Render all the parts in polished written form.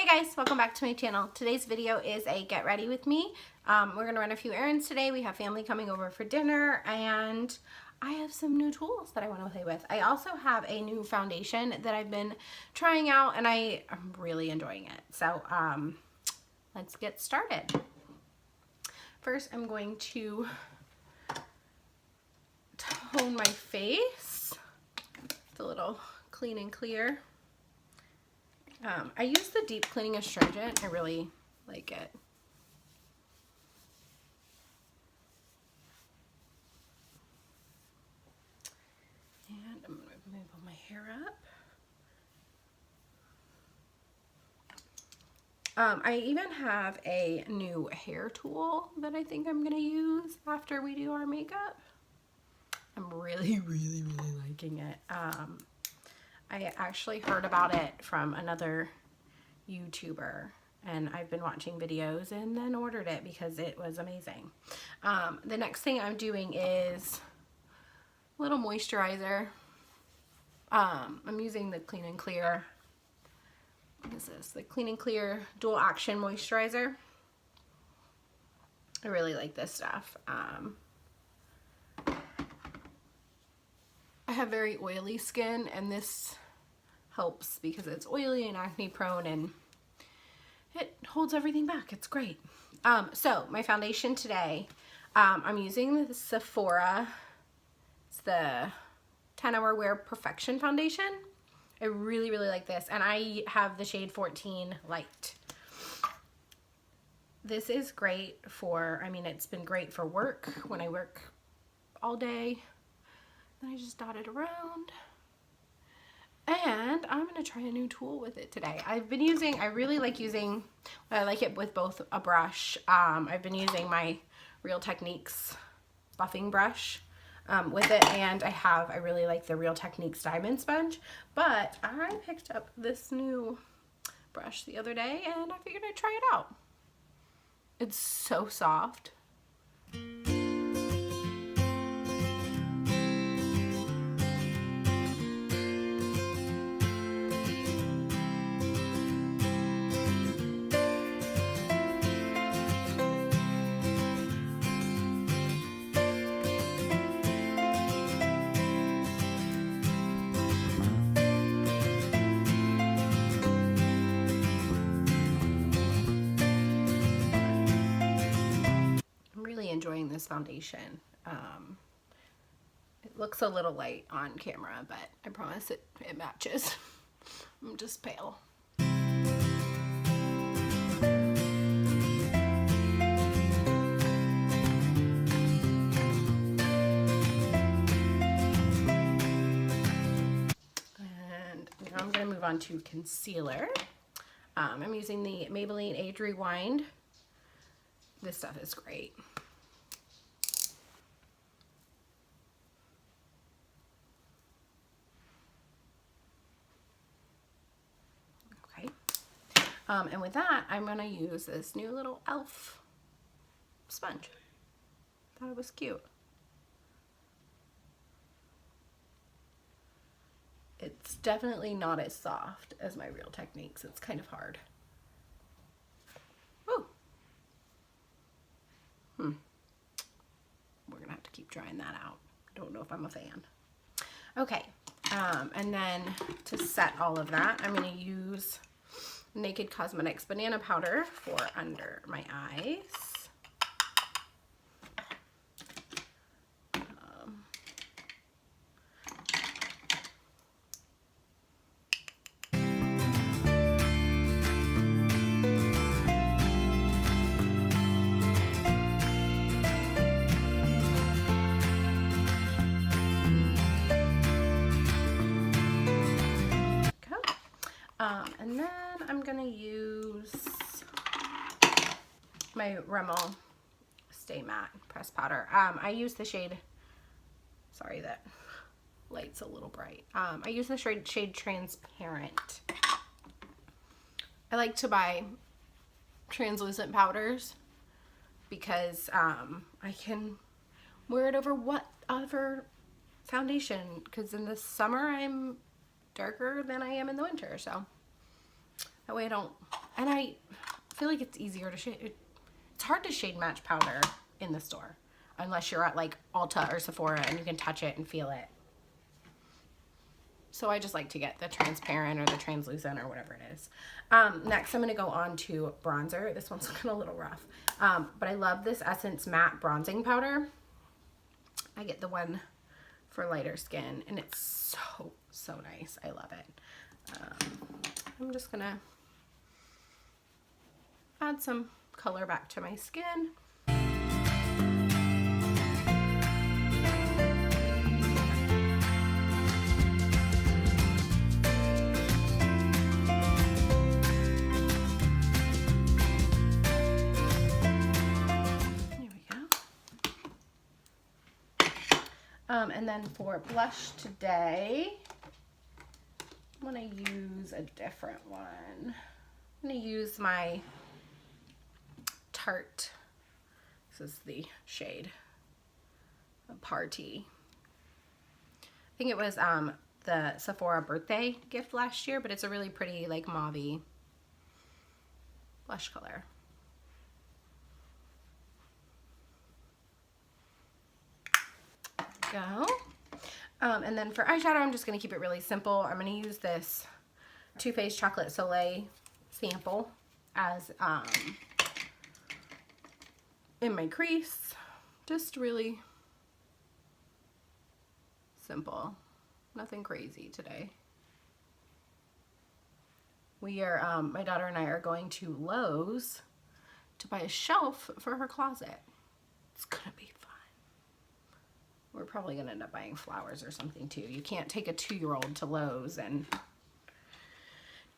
Hi guys, welcome back to my channel. Today's video is a get ready with me. We're gonna run a few errands today. We have family coming over for dinner and I have some new tools that I want to play with. I also have a new foundation that I've been trying out and I'm really enjoying it. So let's get started. First I'm going to tone my face. It's a little clean and clear. I use the deep cleaning astringent. I really like it. And I'm going to move my hair up. I even have a new hair tool that I think I'm going to use after we do our makeup. I'm really liking it. I actually heard about it from another YouTuber and I've been watching videos and then ordered it because it was amazing. The next thing I'm doing is a little moisturizer. I'm using the Clean and Clear, what is this? The Clean and Clear Dual Action Moisturizer. I really like this stuff. I have very oily skin and this helps because it's oily and acne prone and it holds everything back. It's great. So my foundation today, I'm using the Sephora. It's the 10-Hour Wear Perfection Foundation. I really like this and I have the shade 14 Light. This is great for, I mean, it's been great for work when I work all day. Then I just dot it around. And I'm going to try a new tool with it today. I've been using, I really like using, I like it with both a brush. I've been using my Real Techniques buffing brush with it. And I really like the Real Techniques Diamond Sponge. But I picked up this new brush the other day and I figured I'd try it out. It's so soft. Enjoying this foundation. It looks a little light on camera, but I promise it matches. I'm just pale. And now I'm going to move on to concealer. I'm using the Maybelline Age Rewind. This stuff is great. And with that, I'm going to use this new little e.l.f. sponge. Thought it was cute. It's definitely not as soft as my Real Techniques. It's kind of hard. Ooh. We're going to have to keep trying that out. Don't know if I'm a fan. Okay. And then to set all of that, I'm going to use Naked Cosmetics banana powder for under my eyes. And then I'm going to use my Rimmel Stay Matte pressed powder. I use the shade, sorry that light's a little bright. I use the shade Transparent. I like to buy translucent powders because I can wear it over whatever foundation, because in the summer I'm darker than I am in the winter, so that way I don't And I feel like it's easier to shade. It's hard to shade match powder in the store unless you're at like Ulta or Sephora and you can touch it and feel it. So I just like to get the transparent or the translucent or whatever it is. Next, I'm going to go on to bronzer. This one's looking a little rough. But I love this Essence Matte Bronzing Powder. I get the one for lighter skin, and it's so, so nice. I love it. I'm just going to add some color back to my skin. And then for blush today, I'm going to use a different one. I'm going to use my Tarte. This is the shade Paaarty. I think it was the Sephora birthday gift last year, but it's a really pretty like mauve-y blush color. Go. And then for eyeshadow, I'm just going to keep it really simple. I'm going to use this Faced Chocolate Soleil sample as in my crease. Just really simple. Nothing crazy today. We are, my daughter and I are going to Lowe's to buy a shelf for her closet. It's going to be fun. We're probably going to end up buying flowers or something too. You can't take a 2-year-old to Lowe's and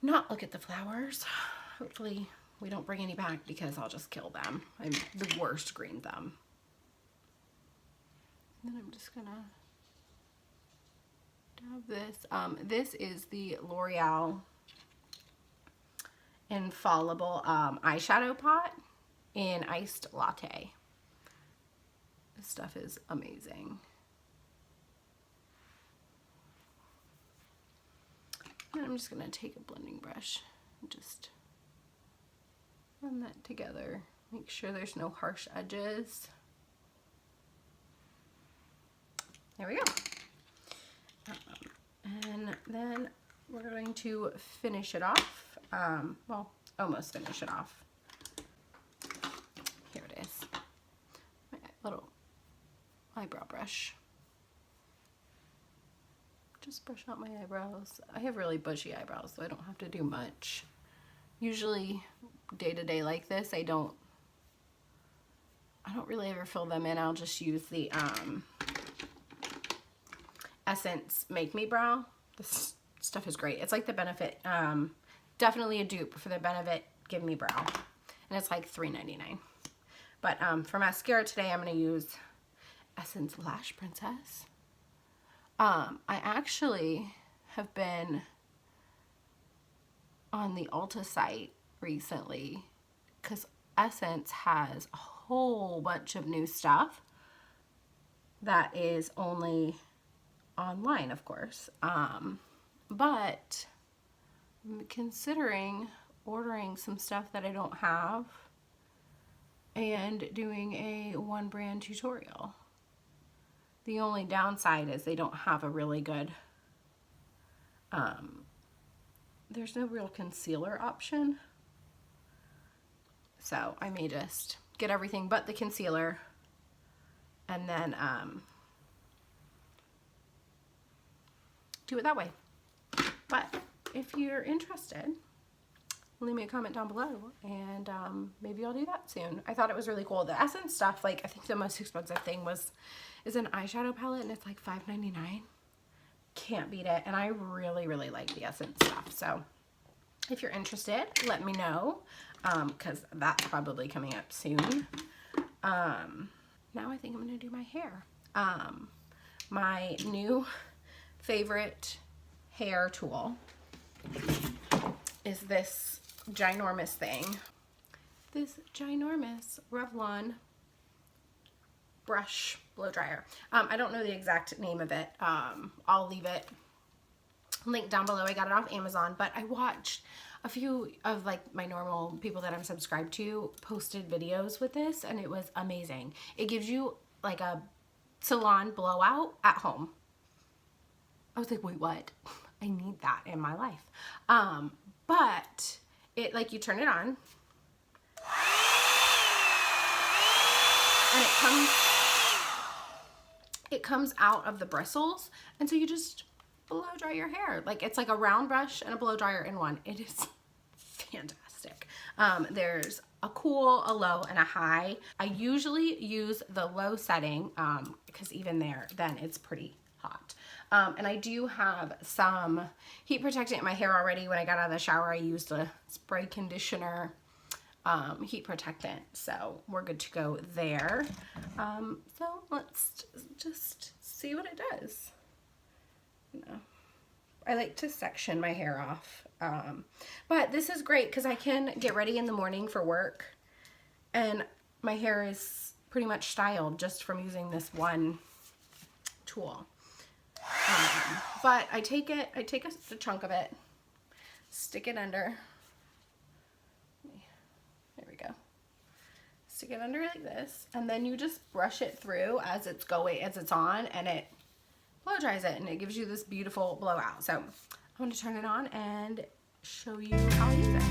not look at the flowers. Hopefully we don't bring any back because I'll just kill them. I'm the worst green thumb. And then I'm just going to dab this. This is the L'Oreal Infallible eyeshadow pot in Iced Latte. This stuff is amazing. And I'm just going to take a blending brush and just run that together. Make sure there's no harsh edges. There we go. And then we're going to finish it off. Well, almost finish it off. Here it is. My little eyebrow brush. Just brush out my eyebrows. I have really bushy eyebrows, so I don't have to do much. Usually, day to day like this, I don't really ever fill them in. I'll just use the Essence Make Me Brow. This stuff is great. It's like the Benefit, definitely a dupe for the Benefit Give Me Brow, and it's like $3.99. But for mascara today, I'm going to use Essence Lash Princess. I actually have been on the Ulta site recently because Essence has a whole bunch of new stuff that is only online, of course. But I'm considering ordering some stuff that I don't have and doing a one brand tutorial. The only downside is they don't have a really good, there's no real concealer option. So I may just get everything but the concealer and then do it that way. But if you're interested, leave me a comment down below and maybe I'll do that soon. I thought it was really cool. The Essence stuff, like I think the most expensive thing is an eyeshadow palette and it's like $5.99. Can't beat it. And I really, really like the Essence stuff. So if you're interested, let me know because that's probably coming up soon. Now I think I'm going to do my hair. My new favorite hair tool is this ginormous thing. This ginormous Revlon brush blow dryer. I don't know the exact name of it. I'll leave it linked down below. I got it off Amazon, but I watched a few of like my normal people that I'm subscribed to posted videos with this, and it was amazing. It gives you like a salon blowout at home. I was like, wait, what? I need that in my life. But it, like, you turn it on and it comes out of the bristles, and so you just blow dry your hair. Like, it's like a round brush and a blow dryer in one. It is fantastic. There's a cool, a low, and a high. I usually use the low setting because even there, then it's pretty hot. And I do have some heat protectant in my hair already. When I got out of the shower, I used a spray conditioner heat protectant, so we're good to go there. So let's just see what it does. You know, I like to section my hair off, but this is great because I can get ready in the morning for work, and my hair is pretty much styled just from using this one tool. But I take a chunk of it, stick it under. There we go. Stick it under like this, and then you just brush it through as it's on, and it blow dries it, and it gives you this beautiful blowout. So I'm going to turn it on and show you how I use it.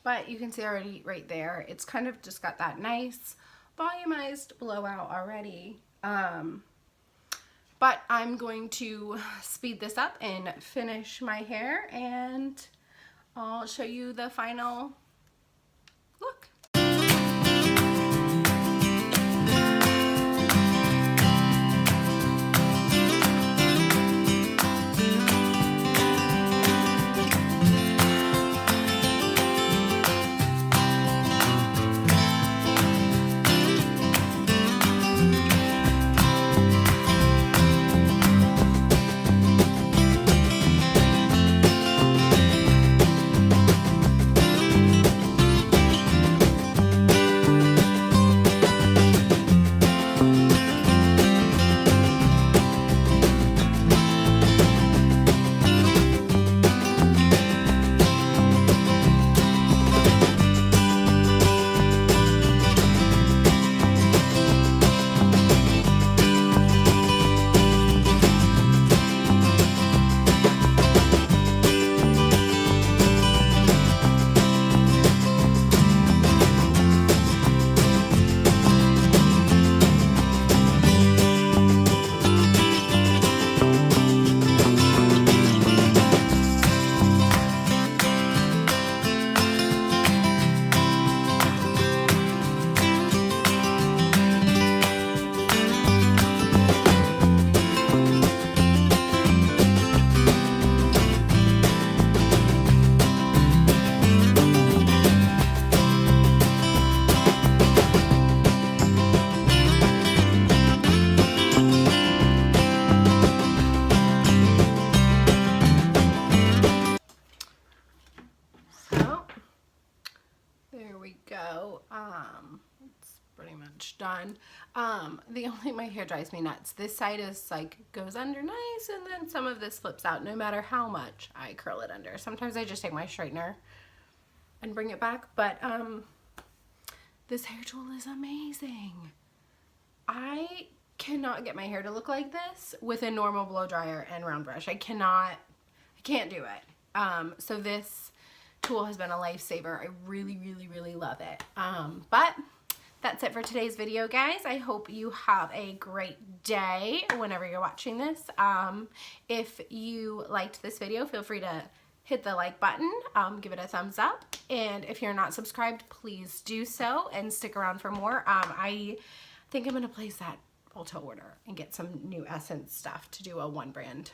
But you can see already right there, it's kind of just got that nice volumized blowout already. But I'm going to speed this up and finish my hair, and I'll show you the final look. It's pretty much done. The only, my hair drives me nuts. This side is like, goes under nice, and then some of this flips out no matter how much I curl it under. Sometimes I just take my straightener and bring it back, but this hair tool is amazing. I cannot get my hair to look like this with a normal blow dryer and round brush. I can't do it. So this tool has been a lifesaver. I really, really, really love it. But that's it for today's video, guys. I hope you have a great day whenever you're watching this. If you liked this video, feel free to hit the like button, give it a thumbs up, and if you're not subscribed, please do so and stick around for more. I think I'm gonna place that Ulta order and get some new Essence stuff to do a one brand